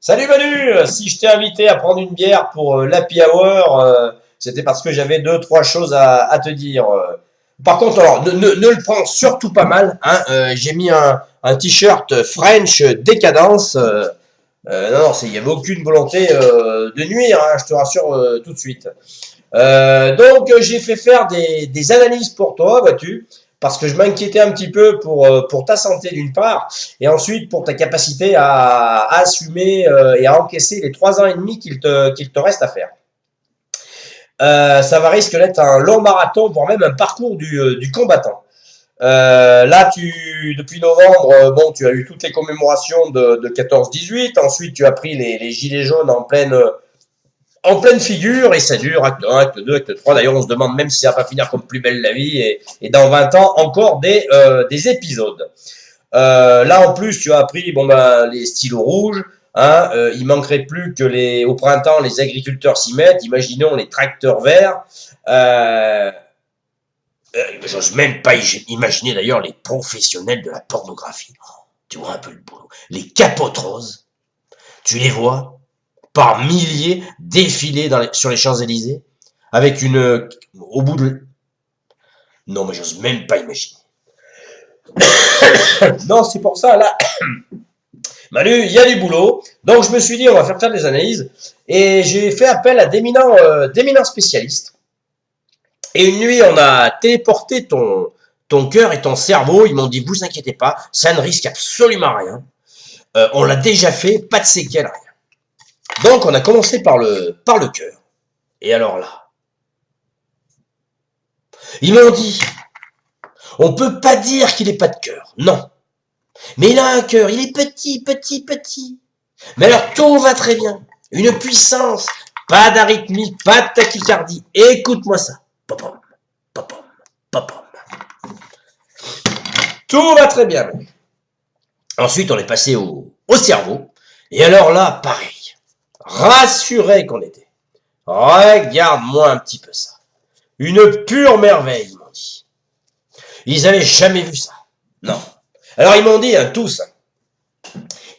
Salut Manu, si je t'ai invité à prendre une bière pour l'Happy Hour, c'était parce que j'avais deux, trois choses à te dire. Par contre, alors, ne le prends surtout pas mal, hein. J'ai mis un t-shirt French Décadence. Non, il n'y avait aucune volonté de nuire, hein, je te rassure tout de suite. Donc j'ai fait faire des analyses pour toi, vois-tu, parce que je m'inquiétais un petit peu pour ta santé d'une part, et ensuite pour ta capacité à assumer et à encaisser les 3 ans et demi qu'il te reste à faire. Ça va risque d'être un long marathon, voire même un parcours du combattant. Là, depuis novembre, bon, tu as eu toutes les commémorations de 14-18. Ensuite, tu as pris les gilets jaunes en pleine figure, et ça dure, acte 1, acte 2, acte 3. D'ailleurs, on se demande même si ça va pas finir comme Plus belle la vie, et dans 20 ans, encore des épisodes. Là, en plus, tu as appris bon, ben, les stylos rouges. Hein, il manquerait plus que au printemps, les agriculteurs s'y mettent. Imaginons les tracteurs verts. Euh, J'ose même pas imaginer d'ailleurs les professionnels de la pornographie. Tu vois un peu le boulot. Les capotes roses, tu les vois par milliers défiler sur les Champs-Élysées avec au bout de. Non, mais j'ose même pas imaginer. Non, c'est pour ça, là, Manu, il y a du boulot. Donc, je me suis dit, on va faire des analyses. Et j'ai fait appel à d'éminents spécialistes. Et une nuit, on a téléporté ton cœur et ton cerveau. Ils m'ont dit, vous inquiétez pas, ça ne risque absolument rien. On l'a déjà fait, pas de séquelles, rien. Donc, on a commencé par le cœur. Et alors là, ils m'ont dit, on peut pas dire qu'il n'ait pas de cœur, non. Mais il a un cœur, il est petit, petit, petit. Mais alors tout va très bien. Une puissance, pas d'arythmie, pas de tachycardie. Écoute-moi ça. Popom, popom, popom. Tout va très bien. Ensuite, on est passé au cerveau. Et alors là, pareil. Rassuré qu'on était. Regarde-moi un petit peu ça. Une pure merveille, ils m'ont dit. Ils avaient jamais vu ça. Non. Alors ils m'ont dit, hein, tous,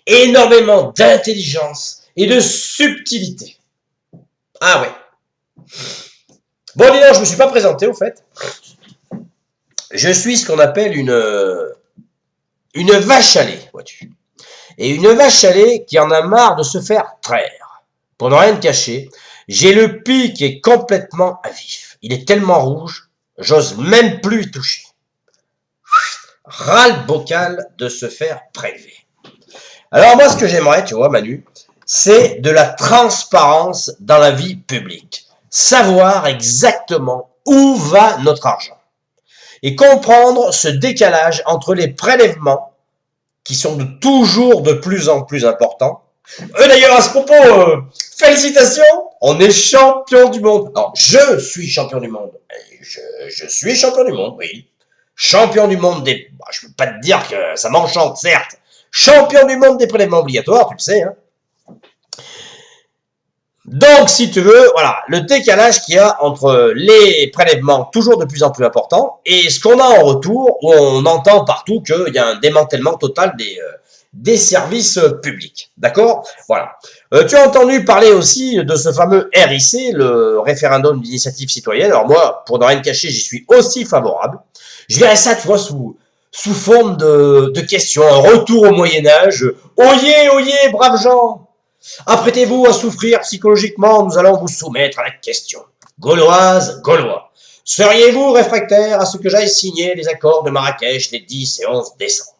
énormément d'intelligence et de subtilité. Ah ouais. Bon, dis donc, je me suis pas présenté, au fait. Je suis ce qu'on appelle une vache à lait, vois-tu. Et une vache à lait qui en a marre de se faire traire. Pour ne rien te cacher, j'ai le pic qui est complètement à vif. Il est tellement rouge, j'ose même plus y toucher. Ras-le-bocal de se faire prélever. Alors moi, ce que j'aimerais, tu vois, Manu, c'est de la transparence dans la vie publique. Savoir exactement où va notre argent. Et comprendre ce décalage entre les prélèvements, qui sont toujours de plus en plus importants. D'ailleurs, à ce propos, félicitations, on est champion du monde. Non, je suis champion du monde. Je suis champion du monde, oui. Champion du monde des. Bah, je ne peux pas te dire que ça m'enchante, certes. Champion du monde des prélèvements obligatoires, tu le sais, hein. Donc, si tu veux, voilà, le décalage qu'il y a entre les prélèvements toujours de plus en plus importants et ce qu'on a en retour, où on entend partout qu'il y a un démantèlement total des services publics. D'accord? Voilà. Tu as entendu parler aussi de ce fameux RIC, le référendum d'initiative citoyenne. Alors moi, pour ne rien cacher, j'y suis aussi favorable. Je verrais ça, tu vois, sous forme de questions, un retour au Moyen-Âge. Oyez, oyez, braves gens! Apprêtez-vous à souffrir psychologiquement, nous allons vous soumettre à la question. Gauloise, Gaulois, seriez-vous réfractaire à ce que j'aille signer les accords de Marrakech les 10 et 11 décembre?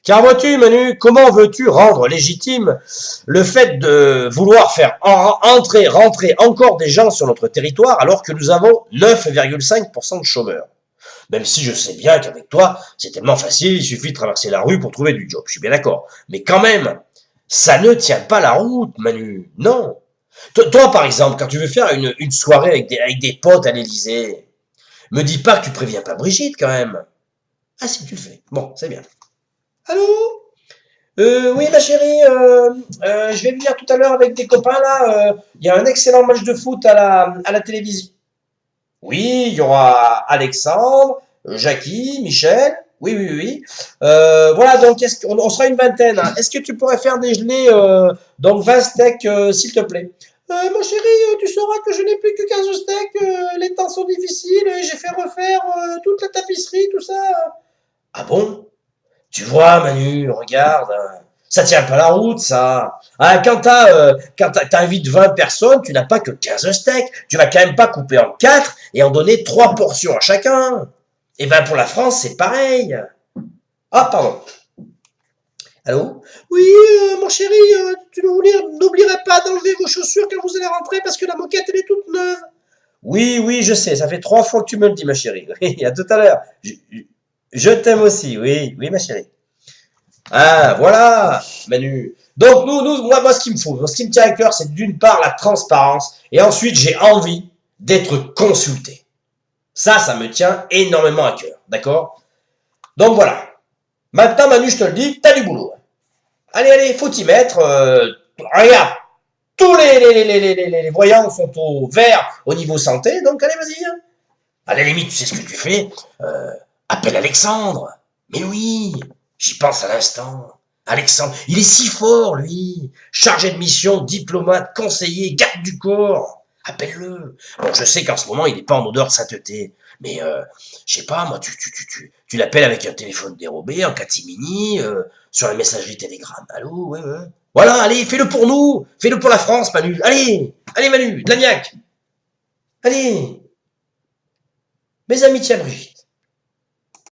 Car vois-tu, Manu, comment veux-tu rendre légitime le fait de vouloir faire rentrer encore des gens sur notre territoire alors que nous avons 9,5% de chômeurs? Même si je sais bien qu'avec toi, c'est tellement facile, il suffit de traverser la rue pour trouver du job, je suis bien d'accord. Mais quand même, ça ne tient pas la route, Manu. Non. Toi, par exemple, quand tu veux faire une soirée avec des potes à l'Élysée, me dis pas que tu préviens pas Brigitte, quand même. Ah, si, tu le fais. Bon, c'est bien. Allô? Oui, ma chérie, je vais venir tout à l'heure avec des copains, là. Il y a un excellent match de foot à la télévision. Oui, il y aura Alexandre, Jackie, Michel. Oui, oui, oui. Voilà, donc on sera une vingtaine, hein. Est-ce que tu pourrais faire dégeler donc 20 steaks, s'il te plaît? Mon chéri, tu sauras que je n'ai plus que 15 steaks, les temps sont difficiles, et j'ai fait refaire toute la tapisserie, tout ça. Ah bon? Tu vois, Manu, regarde, hein, ça tient pas la route, ça. Ah, t'invites 20 personnes, tu n'as pas que 15 steaks. Tu vas quand même pas couper en 4 et en donner 3 portions à chacun. Et ben pour la France, c'est pareil. Ah, pardon. Allô? Oui, mon chéri, tu n'oublierais pas d'enlever vos chaussures quand vous allez rentrer parce que la moquette, elle est toute neuve. Oui, oui, je sais, ça fait 3 fois que tu me le dis, ma chérie. Oui, à tout à l'heure. Je t'aime aussi, oui, oui, ma chérie. Ah, voilà, Manu. Donc, moi, ce qu'il me faut, ce qui me tient à cœur, c'est d'une part la transparence, et ensuite, j'ai envie d'être consulté. Ça me tient énormément à cœur, d'accord? Donc voilà. Maintenant, Manu, je te le dis, t'as du boulot. Allez, allez, faut t'y mettre. Regarde, tous les voyants sont au vert au niveau santé, donc allez, vas-y, hein. À la limite, tu sais ce que tu fais? Appelle Alexandre. Mais oui, j'y pense à l'instant. Alexandre, il est si fort, lui. Chargé de mission, diplomate, conseiller, garde du corps. Appelle-le. Bon, je sais qu'en ce moment, il n'est pas en odeur de sainteté. Mais, je sais pas, moi, tu l'appelles avec un téléphone dérobé, en catimini, sur la messagerie Telegram. Allô, ouais, ouais. Voilà, allez, fais-le pour nous. Fais-le pour la France, Manu. Allez, allez, Manu, de la niaque. Allez. Mes amitiés à Brigitte.